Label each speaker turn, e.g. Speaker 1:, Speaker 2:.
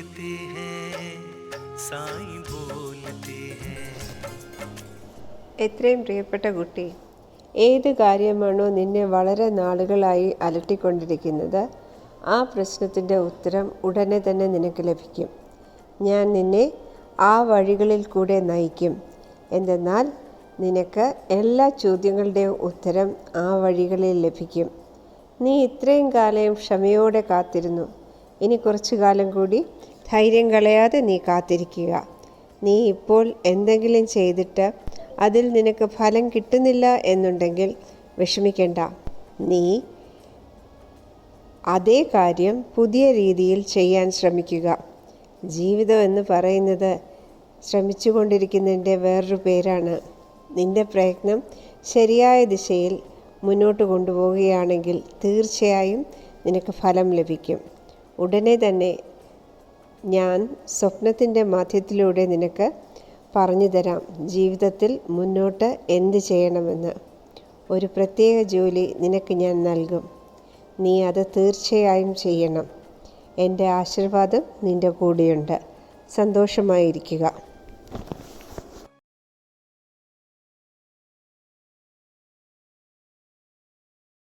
Speaker 1: बोलते हैं साईं बोलते हैं.
Speaker 2: എത്രയും പ്രിയപ്പെട്ട കുട്ടി, ഏത് കാര്യമാണോ നിന്നെ വളരെ നാളുകളായി അലട്ടിക്കൊണ്ടിരിക്കുന്നത്, ആ പ്രശ്നത്തിൻ്റെ ഉത്തരം ഉടനെ തന്നെ നിനക്ക് ലഭിക്കും. ഞാൻ നിന്നെ ആ വഴികളിൽ കൂടെ നയിക്കും. എന്തെന്നാൽ നിനക്ക് എല്ലാ ചോദ്യങ്ങളുടെയും ഉത്തരം ആ വഴികളിൽ ലഭിക്കും. നീ ഇത്രയും കാലം ക്ഷമയോടെ കാത്തിരുന്നു. ഇനി കുറച്ചു കാലം കൂടി ധൈര്യം കളയാതെ നീ കാത്തിരിക്കുക. നീ ഇപ്പോൾ എന്തെങ്കിലും ചെയ്തിട്ട് അതിൽ നിനക്ക് ഫലം കിട്ടുന്നില്ല എന്നുണ്ടെങ്കിൽ വിഷമിക്കണ്ട. നീ അതേ കാര്യം പുതിയ രീതിയിൽ ചെയ്യാൻ ശ്രമിക്കുക. ജീവിതം എന്ന് പറയുന്നത് ശ്രമിച്ചുകൊണ്ടിരിക്കുന്നതിൻ്റെ വേറൊരു പേരാണ്. നിന്റെ പ്രയത്നം ശരിയായ ദിശയിൽ മുന്നോട്ട് കൊണ്ടുപോവുകയാണെങ്കിൽ തീർച്ചയായും നിനക്ക് ഫലം ലഭിക്കും. ഉടനെ തന്നെ ഞാൻ സ്വപ്നത്തിൻ്റെ മാധ്യത്തിലൂടെ നിനക്ക് പറഞ്ഞു തരാം ജീവിതത്തിൽ മുന്നോട്ട് എന്ത് ചെയ്യണമെന്ന്. ഒരു പ്രത്യേക ജോലി നിനക്ക് ഞാൻ നൽകും. നീ അത് തീർച്ചയായും ചെയ്യണം. എൻ്റെ ആശീർവാദം നിൻ്റെ കൂടെയുണ്ട്. സന്തോഷമായിരിക്കുക.